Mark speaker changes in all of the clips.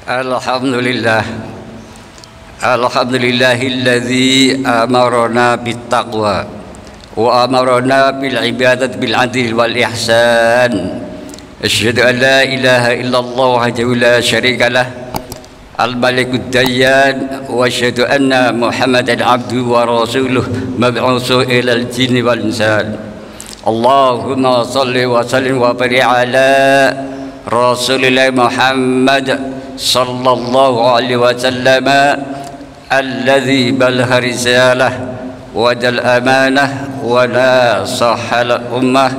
Speaker 1: Alhamdulillah, alhamdulillahilladzi amarna bittaqwa wa amarna bil ibadat bil adl wal ihsan. Asyhadu an la ilaha illallah wahdahu la syarika lah al-malikud dayyan wa asyhadu anna Muhammadan abduhu wa rasuluh mab'utsu ilal jinni wal insan. Allahumma shalli wa sallim wa barik ala Rasulillah Muhammad sallallahu alaihi wasallam alladzi balagha risalah wa dal amanah wa nasaha al ummah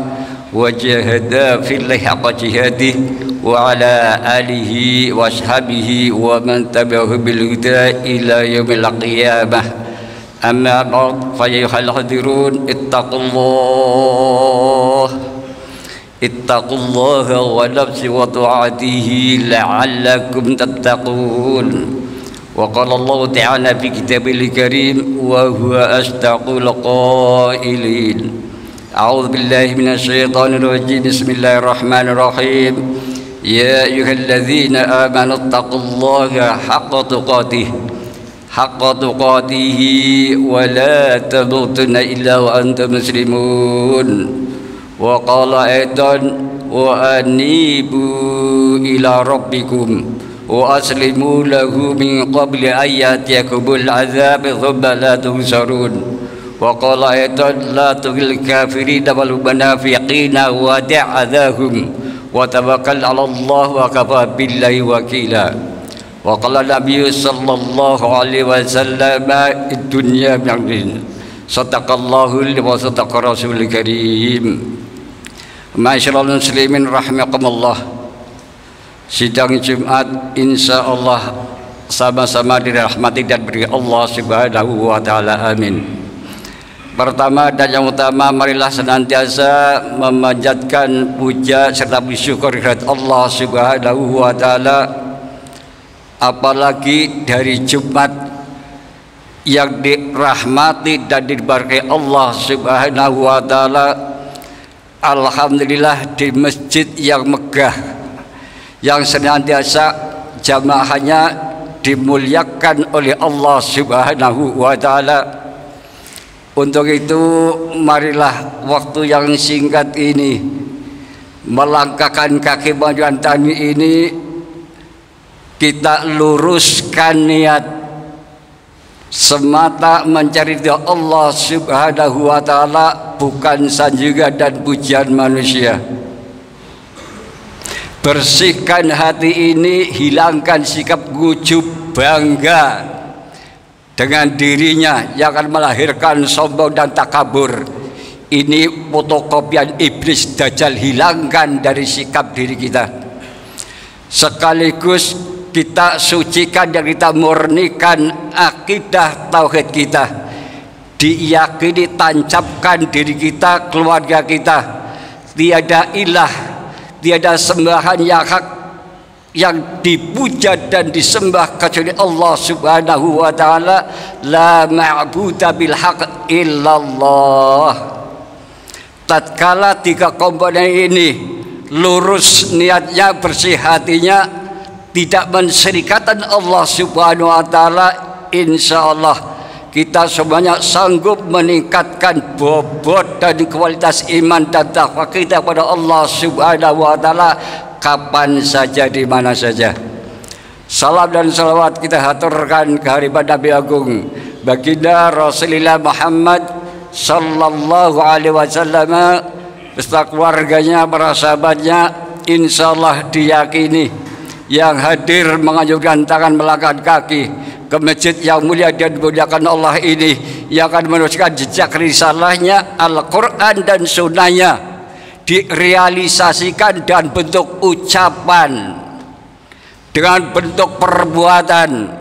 Speaker 1: wa jahada fillahi haqqa jihadih wa ala alihi wa ashabihi wa man tabi'ahu bil huda ila yaumil qiyamah. Amma ba'd, fa ayyuhal hadirun ittaqullaha wa nafsi wa ta'atihi la'allakum tattaqun. Wa qala Allah ta'ala fi kitabil karim wa huwa asdaqul qailin. A'udzu billahi minasy syaithanir rajim. Bismillahirrahmanirrahim. Ya ayyuhalladzina amanu taqullaha haqqa tuqatih wa la tamutunna illa wa antum muslimun. Wa qala aidan wa anibu ila rabbikum wa aslimu lahu min qabli ayatiyakumul azab thumma la tunsarun. Wa qala aidan la tughil kafirina wal munafiqina wa da'adhahum wa tawakkal 'ala Allah wa kafa billahi wakila. Wa qala Nabi sallallahu alaihi wasallam ad-dunya bi'adlin. Sadaqallahu wa sadaqa rasulul karim. Masyarul muslimin rahimakumullah. Sidang Jumat insyaallah sama-sama dirahmati dan beri Allah Subhanahu wa taala, amin. Pertama dan yang utama, marilah senantiasa memanjatkan puja serta bersyukur kepada Allah Subhanahu wa taala, apalagi dari Jumat yang dirahmati dan diberkahi Allah Subhanahu wa taala. Alhamdulillah, di masjid yang megah yang senantiasa jamaahnya dimuliakan oleh Allah Subhanahu wa taala. Untuk itu marilah waktu yang singkat ini, melangkahkan kaki menuju tani ini, kita luruskan niat semata mencari ridha Allah Subhanahu wa taala, bukan sanjungan dan pujian manusia. Bersihkan hati ini, hilangkan sikap ujub bangga dengan dirinya yang akan melahirkan sombong dan takabur. Ini fotokopian iblis dajjal, hilangkan dari sikap diri kita. Sekaligus kita sucikan dan kita murnikan akidah tauhid kita, diyakini, tancapkan diri kita, keluarga kita, tiada ilah, tiada sembahan yang hak yang dipuja dan disembah kecuali Allah Subhanahu wa taala. La ma'budu bil haqq illallah. Tatkala tiga komponen ini lurus niatnya, bersih hatinya, tidak menserikatan Allah Subhanahu wa taala, insyaallah kita semuanya sanggup meningkatkan bobot dan kualitas iman dan takwa kita kepada Allah Subhanahu wa taala kapan saja, di mana saja. Salam dan salawat kita haturkan ke hadirat Nabi Agung baginda Rasulullah Muhammad sallallahu alaihi wasallam beserta keluarganya, para sahabatnya. Insyaallah diyakini yang hadir menganjurkan tangan, melangkahkan kaki ke masjid yang mulia dan dimuliakan Allah ini, yang akan meneruskan jejak risalahnya Al-Quran dan sunnahnya, direalisasikan dan bentuk ucapan, dengan bentuk perbuatan,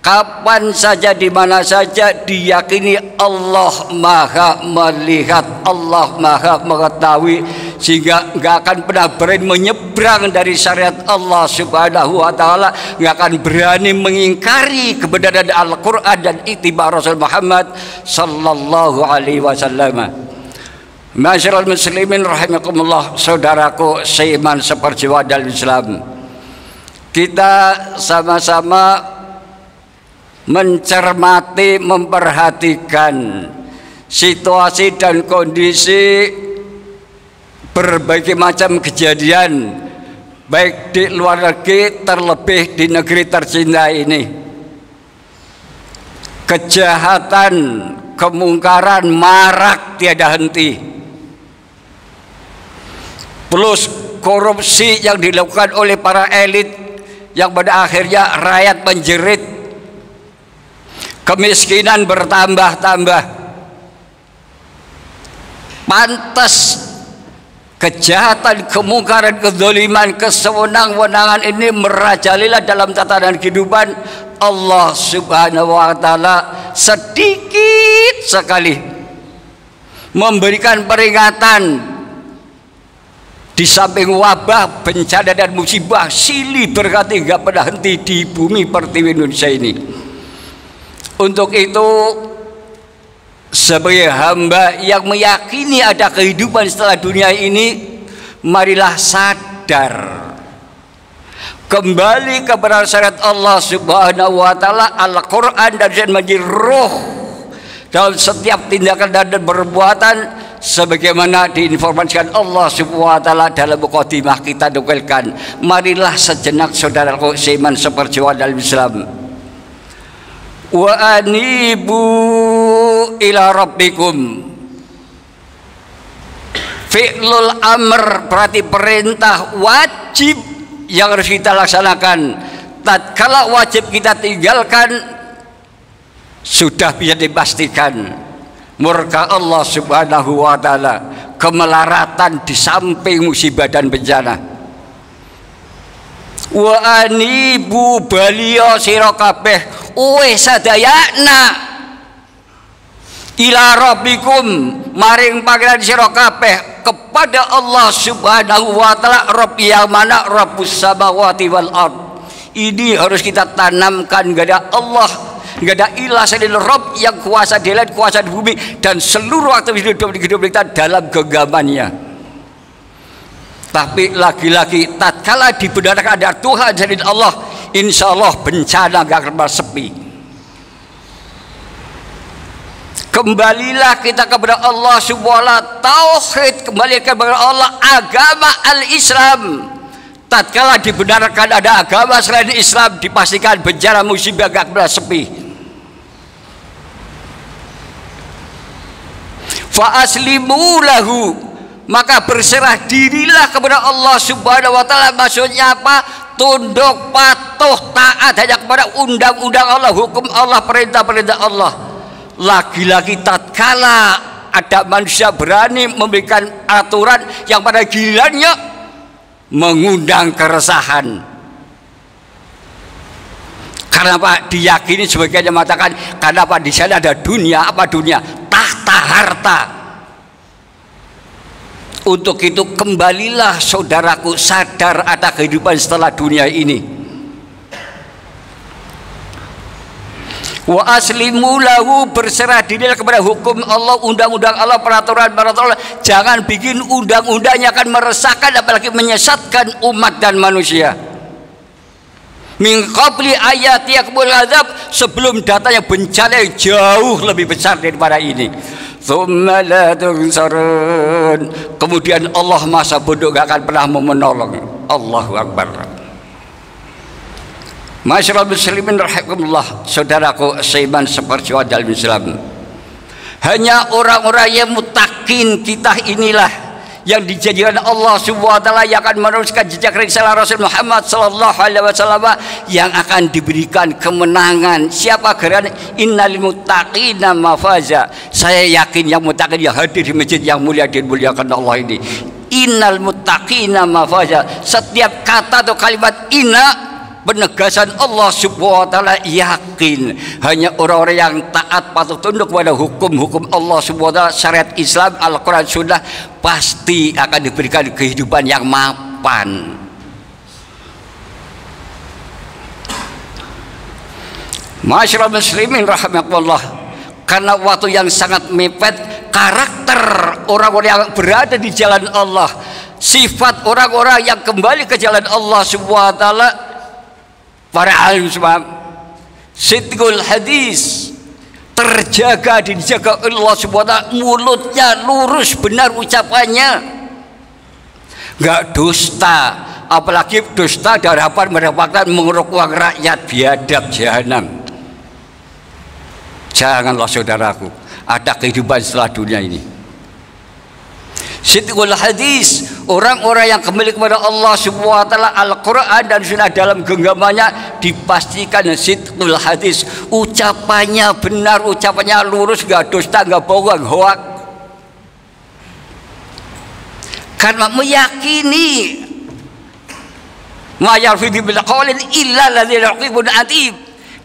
Speaker 1: kapan saja, di mana saja, diyakini Allah maha melihat, Allah maha mengetahui, sehingga nggak akan pernah berani menyeberang dari syariat Allah Subhanahu wa taala, nggak akan berani mengingkari kebenaran Al-Quran dan ittiba Rasul Muhammad sallallahu alaihi wasallam. Masyarul muslimin rahimakumullah, saudaraku seiman seperjuangan dalam Islam. Kita sama-sama mencermati, memperhatikan situasi dan kondisi berbagai macam kejadian, baik di luar negeri terlebih di negeri tercinta ini. Kejahatan, kemungkaran marak tiada henti. Plus korupsi yang dilakukan oleh para elit yang pada akhirnya rakyat menjerit, kemiskinan bertambah-tambah. Pantas kejahatan, kemungkaran, kezaliman, kesewenang-wenangan ini merajalela dalam tatanan kehidupan. Allah Subhanahu wa taala sedikit sekali memberikan peringatan. Di samping wabah, bencana dan musibah silih berganti nggak pernah henti di bumi pertiwi Indonesia ini. Untuk itu, sebagai hamba yang meyakini ada kehidupan setelah dunia ini, marilah sadar, kembali kepada syariat Allah Subhanahu wa taala, Al-Qur'an dan menjadi roh dalam setiap tindakan dan perbuatan, sebagaimana diinformasikan Allah Subhanahu wa taala dalam mukadimah kita nukilkan. Marilah sejenak saudaraku seiman seperjuangan dalam Islam, wa anibu ila rabbikum. Fi'lul amr berarti perintah wajib yang harus kita laksanakan. Tatkala wajib kita tinggalkan, sudah bisa dipastikan murka Allah Subhanahu wa taala, kemelaratan di samping musibah dan bencana. Wa anibu baliya sira kabeh sadayana ila rabbikum, maring pangeran sira kabeh kepada Allah Subhanahu wa taala, Rabb yang mana Rabbus samawati wal ard. Ini harus kita tanamkan, gak ada Allah, nggak ada ilah selain Rabb yang kuasa di langit, kuasa di bumi, dan seluruh aktivitas hidup kita dalam genggamannya. Tapi lagi-lagi tatkala dibenarkan ada Tuhan selain Allah, insya Allah bencana nggak akan sepi. Kembalilah kita kepada Allah Subhanahu wa taala, tauhid, kembali kepada Allah, agama al-Islam. Tatkala dibenarkan ada agama selain Islam, dipastikan bencana musibah nggak akan sepi. Fa aslimu lahu, maka berserah dirilah kepada Allah Subhanahu wa taala. Maksudnya apa? Tunduk, patuh, taat hanya kepada undang-undang Allah, hukum Allah, perintah-perintah Allah. Lagi-lagi tatkala ada manusia berani memberikan aturan yang pada gilirannya mengundang keresahan. Karena Pak diyakini sebagian yang mengatakan, karena Pak di sana ada dunia, apa dunia? Tahta, harta. Untuk itu kembalilah saudaraku, sadar ada kehidupan setelah dunia ini. Wa aslimu lahu, berserah diri kepada hukum Allah, undang-undang Allah, peraturan-peraturan Allah. Jangan bikin undang-undangnya akan meresahkan apalagi menyesatkan umat dan manusia. Min qabli ayati yakbul azab, sebelum datanya bencana yang jauh lebih besar daripada ini. Tsumma la tunsarun, kemudian Allah masa bodoh gak akan pernah menolong. Allahu Akbar. Masyarul muslimin rahimakumullah, saudaraku seiman seperjuangan dalam Islam. Hanya orang-orang yang mutakin kita inilah yang dijadikan Allah Subhanahu wa taala yang akan meneruskan jejak risalah Rasul Muhammad sallallahu alaihi wasallam, yang akan diberikan kemenangan. Siapa geran innal muttaqina mafaza. Saya yakin yang muttaqin yang hadir di masjid yang mulia dimuliakan Allah ini. Innal muttaqina mafaza. Setiap kata atau kalimat inna penegasan Allah Subhanahu wa taala, yakin hanya orang-orang yang taat patuh tunduk pada hukum-hukum Allah Subhanahu wa taala, syariat Islam, Al-Qur'an, Sunnah, pasti akan diberikan kehidupan yang mapan. Masyarul muslimin rahimakumullah, karena waktu yang sangat mepet, karakter orang-orang yang berada di jalan Allah, sifat orang-orang yang kembali ke jalan Allah Subhanahu wa taala, para alim semua sidqul hadis, terjaga, dijaga Allah Subhanahu wa taala, mulutnya lurus, benar ucapannya, enggak dusta, apalagi dusta dari harapan mendapatkan mengeruk uang rakyat, biadab jahanam. Janganlah saudaraku, ada kehidupan setelah dunia ini. Sidqul hadis, orang-orang yang kembali kepada Allah Subhanahu wa taala, Al-Qur'an dan Sunnah dalam genggamannya dipastikan sidqul hadis, ucapannya benar, ucapannya lurus, enggak dusta, enggak bohong, hoak. Karena meyakini ma yarfidu bil qaulin illa alladzi raqibun atib,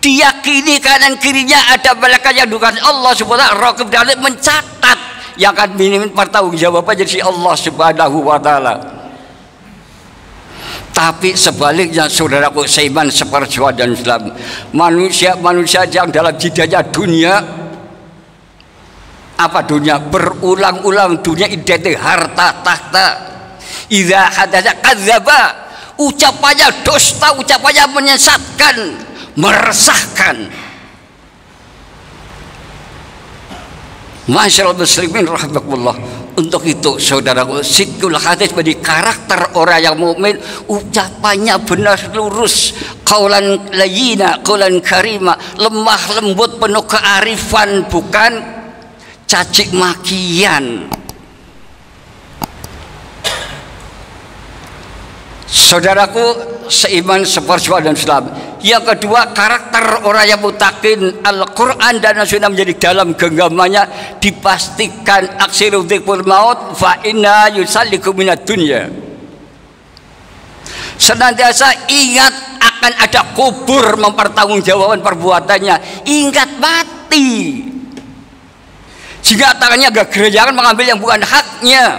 Speaker 1: diyakini kanan kirinya ada malaikat yang dugaan Allah Subhanahu wa taala, raqib dan mencatat, yang akan minum pertanggungjawaban jadi Allah Subhanahu wa taala. Tapi sebaliknya saudaraku seiman seperjuangan dan Islam, manusia yang dalam jidanya dunia, apa dunia, berulang-ulang dunia identik harta tahta, idza hadatsa kadzdzaba, ucapannya dusta, ucapannya menyesatkan, meresahkan. Masyaallah muslimin rahimakumullah. Untuk itu saudaraku, sidqul hadis menjadi karakter orang yang mukmin, ucapannya benar lurus, qaulan layyina, qaulan karima, lemah lembut, penuh kearifan, bukan cacik makian. Saudaraku seiman seperjuangan dan Islam. Yang kedua, karakter orang yang mutakin, Al-Quran dan Sunnah menjadi dalam genggamannya dipastikan aksiru dzikrul maut fa inna yusalliku minad dunya. Senantiasa ingat akan ada kubur mempertanggungjawabkan perbuatannya, ingat mati. Jika tangannya gak gerejakan mengambil yang bukan haknya,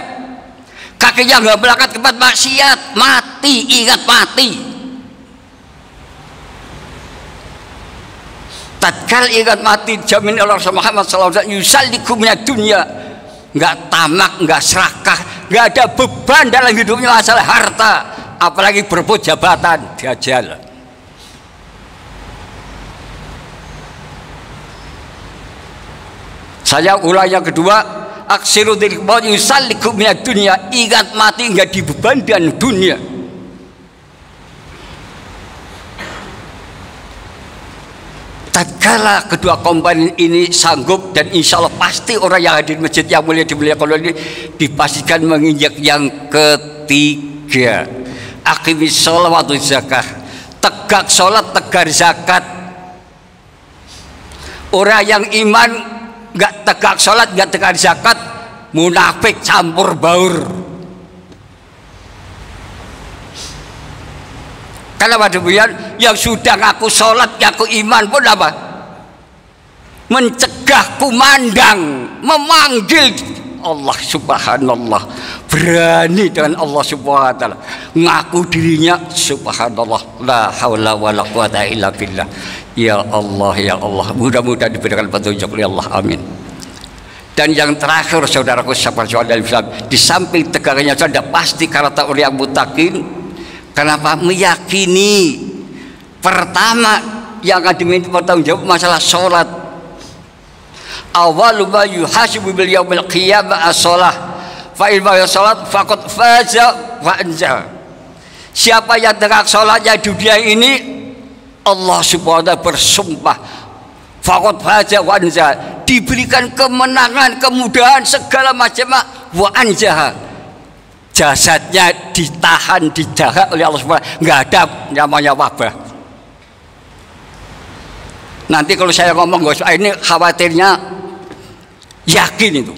Speaker 1: kakinya nggak berangkat ke tempat maksiat, mati, ingat mati. Tatkala ingat mati, jamin Allah Muhammad sallallahu alaihi wasallam yusalliku minad dunya, nggak tamak, nggak serakah, nggak ada beban dalam hidupnya masalah harta, apalagi berebut jabatan, dajjal. Saya ulang yang kedua, aksiru dzikr yusalliku minad dunya, ingat mati, enggak dibebankan dunia. Tatkala kedua komponen ini sanggup, dan insya Allah pasti orang yang hadir di masjid yang mulia dimuliakan ini dipastikan menginjak yang ketiga, aqimis shalah wa zakah, tegak sholat, tegak zakat. Orang yang iman nggak tegak sholat, nggak tegak zakat, munafik campur baur. Karena pada demikian, yang sudah ngaku sholat, ngaku iman pun apa? Mencegah kumandang, memanggil Allah subhanallah, berani dengan Allah subhanahu wa ta'ala, ngaku dirinya subhanallah, la haula wa la quwata illa billah. Ya Allah, ya Allah, mudah-mudahan diberikan petunjuk oleh Allah, amin. Dan yang terakhir saudaraku seperjuangan dalam Islam, di samping tegaknya sudah pasti karakter orang yang mutakin. Kenapa? Meyakini pertama yang akan diminta bertanggung jawab masalah sholat. Awwalu ma yuhasibu bil yaumil qiyamah as-shalah, fa in sholat faqad faza wa anja. Siapa yang tegak sholatnya dunia ini, Allah subhanahu wa ta'ala bersumpah faqad faza wa anja, diberikan kemenangan, kemudahan, segala macam wa anja. Jasadnya ditahan, dijaga oleh Allah subhanahu wa ta'ala, nggak ada namanya wabah. Nanti kalau saya ngomong ini khawatirnya, yakin itu.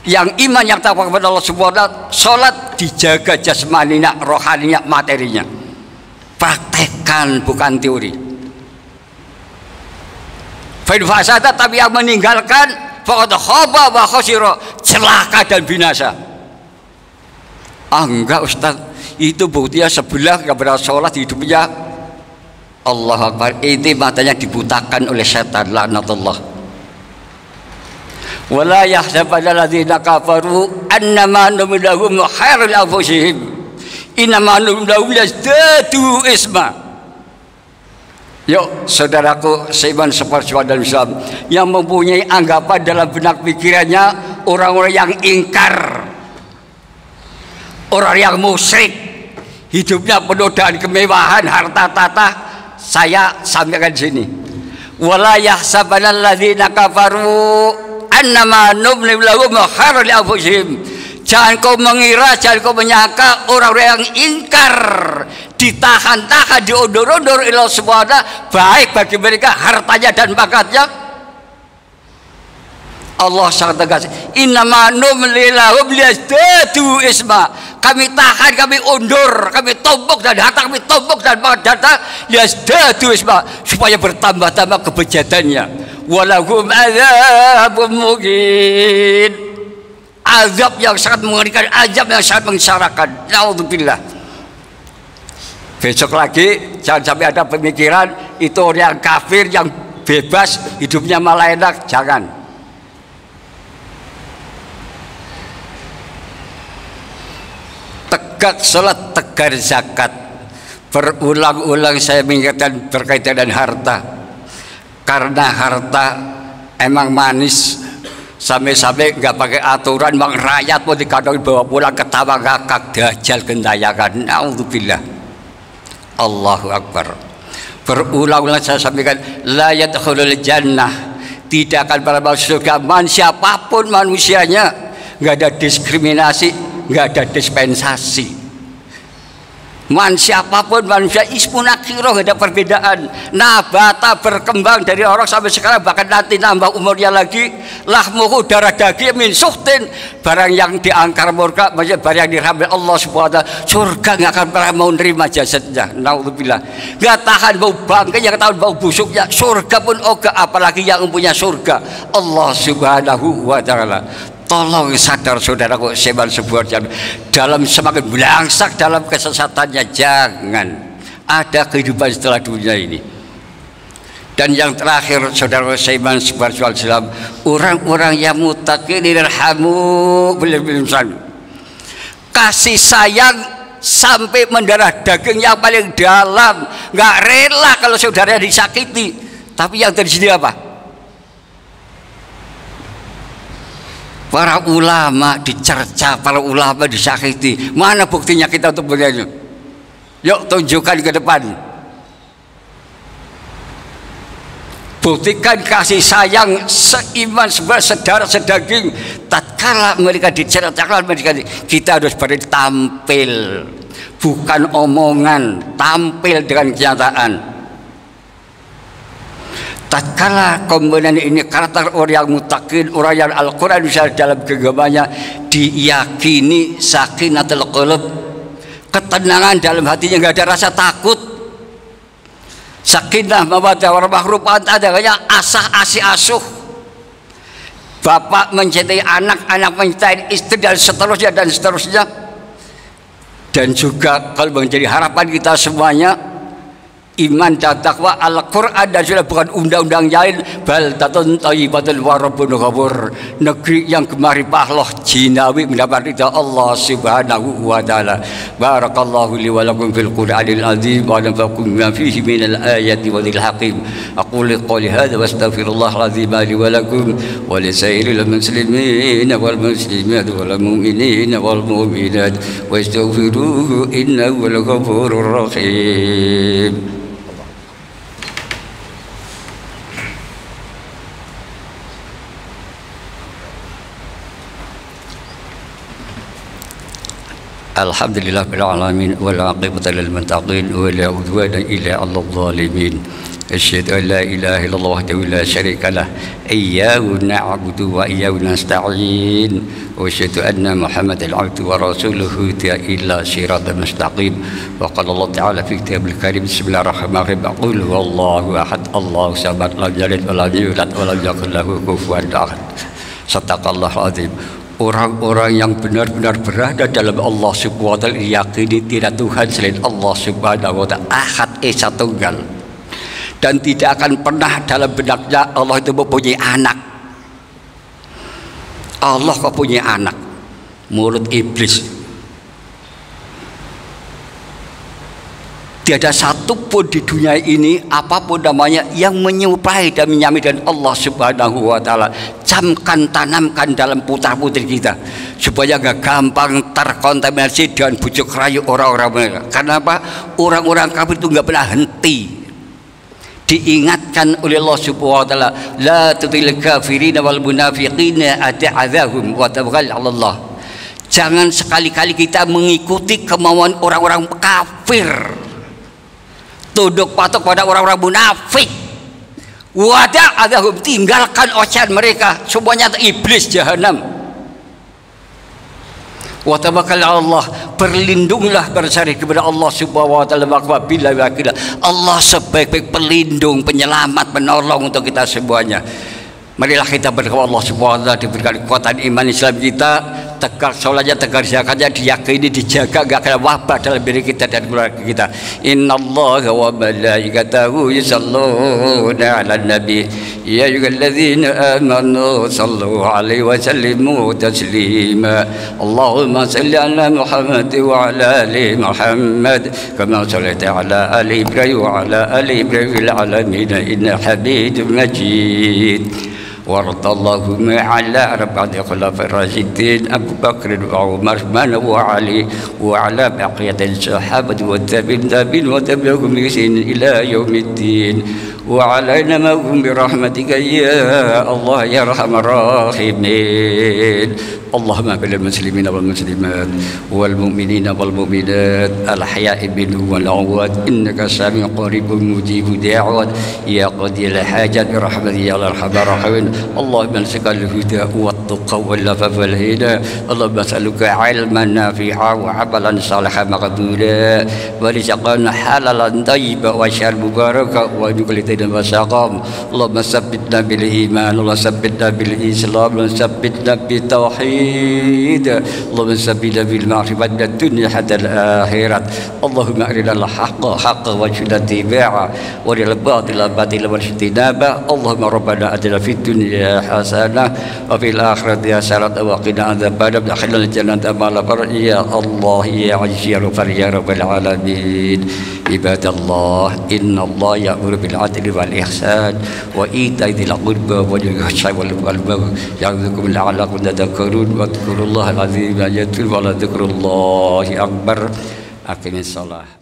Speaker 1: Yang iman, yang takwa kepada Allah subhanahu wa ta'ala, sholat dijaga jasmaninya, rohaninya, materinya. Praktekkan, bukan teori. Fa'in fasada, tapi yang meninggalkan faqad khaba wa khasira, celaka dan binasa. Enggak Ustaz, itu buktinya sebelah kepada sholat hidupnya. Allah Akbar, itu matanya dibutakan oleh setan, laknatullah. Wala yahsabanna alladziina kafaru annama numli lahum khairun li anfusihim innama numli lahum liyazdadu isma. Yuk saudaraku seiman seperjuangan dalam Islam yang mempunyai anggapan dalam benak pikirannya orang-orang yang ingkar, orang yang musyrik, hidupnya penuh dengan kemewahan, harta tahta. Saya sampaikan sini, wala yahsabanna alladziina kafaru annama numli lahum khairun li anfusihim. Jangan kau mengira, jangan kau menyangka orang-orang yang ingkar, ditahan-tahan, diundur-undur Allah Subhanahu baik bagi mereka hartanya dan bakatnya. Allah sangat tegas, innama numli lahum liyazdadu isma. Kami tahan, kami undur, kami tombok dan harta, kami tombok dan bakat data liyazdadu isma, supaya bertambah-tambah kebejatannya. Walahum adzabun muqin. Azab yang sangat mengerikan, azab yang sangat menyengsarakan. Naudzubillah. Besok lagi jangan sampai ada pemikiran itu orang yang kafir yang bebas hidupnya malah enak. Jangan. Tegak salat, tegar zakat. Berulang-ulang saya mengingatkan berkaitan dengan harta. Karena harta emang manis. Sampai-sampai nggak pakai aturan, bang rakyat mau dikandung bawa pulang ketawa ngakak dajal gentayangan. Naudzubillah. Allahu Akbar. Berulang-ulang saya sampaikan, la yadkhulul jannah, tidak akan pernah masuk surga man siapapun manusianya, nggak ada diskriminasi, nggak ada dispensasi. Man siapapun manusia ismun akhirah, nggak ada perbedaan. Nabata berkembang dari orang sampai sekarang, bahkan nanti nambah umurnya lagi. Lahmuhu darah daging min suhtin, barang yang diangkar murka, maksudnya barang yang dirahmati Allah Subhanahu wa ta'ala, surga nggak akan pernah mau nerima jasadnya. Naudzubillah. Nggak tahan bau bangkai, nggak tahan bau busuknya. Surga pun oga, apalagi yang mempunyai surga Allah Subhanahu wa ta'ala. Tolong sadar saudaraku seban sebuah jam dalam semakin belangsak dalam kesesatannya. Jangan ada kehidupan setelah dunia ini. Dan yang terakhir saudara seban sebuah jam, orang-orang yang muttaqin irhamu bil insan, kasih sayang sampai mendarah daging yang paling dalam, nggak rela kalau saudara disakiti. Tapi yang terjadi apa? Para ulama dicerca, para ulama disakiti. Mana buktinya kita untuk begini? Yuk tunjukkan ke depan. Buktikan kasih sayang seiman saudara sedaging. Tatkala mereka dicerca, kita harus berani tampil, bukan omongan, tampil dengan kenyataan. Tatkala komponen ini karakter orang yang muttaqin, orang yang Al-Quran bisa dalam genggamannya diyakini sakinatul qulub, ketenangan dalam hatinya, nggak ada rasa takut. Sakinah mawaddah warahmah, adanya asah asih asuh. Bapak mencintai anak, anak mencintai istri dan seterusnya dan seterusnya. Dan juga kalau menjadi harapan kita semuanya, iman dan takwa Al-Quran dan sudah bukan undang-undang lain. Baldatun thayyibatun wa rabbun ghafur, negeri yang gemari pahloh jinawi mendapat ridha Allah Subhanahu wa ta'ala. Barakallahu li wa lakum fil Qur'anil azim wa nafa'akum bima fihi minal ayati wa dhil hakim. Aqulu qawli hadha wa astaghfirullahal azim li wa lakum wa li sairil muslimin wal muslimat wal mu'minin wal mu'minat wa astaghfiruhu innahu wal ghafurur rahim. Alhamdulillah bil alamin wal aqibatu lil muttaqin wa la udwana illa 'alal zalimin. Asyhadu an la ilaha illallah wahdahu la syarika lah, iyyahu na'budu wa iyyahu nasta'in, wa asyhadu anna Muhammadan 'abduhu wa rasuluhu ila siratal mustaqim. Wa qala Allah ta'ala fi kitabil karim, bismillahirrahmanirrahim, qul huwallahu ahad, Allahu samad, lam yalid wa lam yulad wa lam yakul lahu kufuwan ahad. Shadaqallahul azim. Orang-orang yang benar-benar berada dalam Allah Subhanahu wa ta'ala yakini tidak Tuhan selain Allah Subhanahu wa ta'ala, ahad esa tunggal, dan tidak akan pernah dalam benaknya Allah itu mempunyai anak. Allah kok punya anak? Mulut iblis. Tiada satupun di dunia ini apapun namanya yang menyerupai dan menyamakan Allah Subhanahu wa taala. Camkan, tanamkan dalam putra-putri kita supaya gak gampang terkontaminasi dengan bujuk rayu orang-orang mereka. Karena apa? Orang-orang kafir itu gak pernah henti. Diingatkan oleh Allah Subhanahu wa taala, la tutil kafirina wal munafiqina ata'adzahum wa tawakkal 'ala Allah. Jangan sekali-kali kita mengikuti kemauan orang-orang kafir, tunduk patuh pada orang-orang munafik. Wa ta'adzahum, tinggalkan ocehan mereka, semuanya iblis jahanam. Wa tawakkal 'ala Allah, berlindunglah bersandar kepada Allah Subhanahu wa taala. Billahi wakil, Allah sebaik-baik pelindung, penyelamat, penolong untuk kita semuanya. Marilah kita berdoa Allah Subhanahu wa taala diberikan kekuatan iman Islam kita, tegak sholatnya, tegak zakatnya, diyakini, dijaga gak kena wabah dalam diri kita dan keluarga kita. Innallaha wa malaikatahu yusholluna 'alan nabi ya ayyuhalladzina amanu shallu 'alaihi wa sallimu taslima. Allahumma shalli 'ala Muhammad wa 'ala ali Muhammad kama shallaita 'ala ali Ibrahim wa 'ala ali Ibrahim fil 'alamin innaka Hamidum Majid. وارض اللهم على أربعة خلفاء الراشدين أبو بكر وعمر وعلي وعلى بقية الصحابة والتابعين وتبعهم بإحسان إلى يوم الدين وعلينا معهم برحمتك يا الله يا أرحم الراحمين. اللهم اغفر للمسلمين والمسلمات والمؤمنين والمؤمنات الأحياء منهم والأموات إنك سميع قريب مجيب الدعوات يا قاضي الحاجات برحمتك يا أرحم الراحمين. اللهم نسألك الهدى والتقى والعفاف والغنى. اللهم نسألك علما نافعا وعملا صالحا مقبولا ورزقا حلالا طيبا وشهرا مباركا وجنة وسقام. اللهم ثبتنا بالإيمان اللهم ثبتنا بالإسلام اللهم ثبتنا بالتوحيد اللهم ثبتنا بالمعرفة من الدنيا حتى الآخرة. اللهم أرنا الحق حقا وارزقنا اتباعه وارنا الباطل باطلا وارزقنا اجتنابه. اللهم ربنا آتنا في الدنيا حسنة وفي الآخرة حسنة وقنا عذاب النار وادخلنا الجنة مع الأبرار يا الله يا عزيز يا غفار يا رب العالمين. عباد الله إن الله يأمر بالعدل والإحسان وإيتاء ذي القربى وينهى عن الفحشاء والمنكر يعظكم لعلكم تذكرون واذكروا الله العظيم يذكركم ولذكر الله أكبر. أقم الصلاة.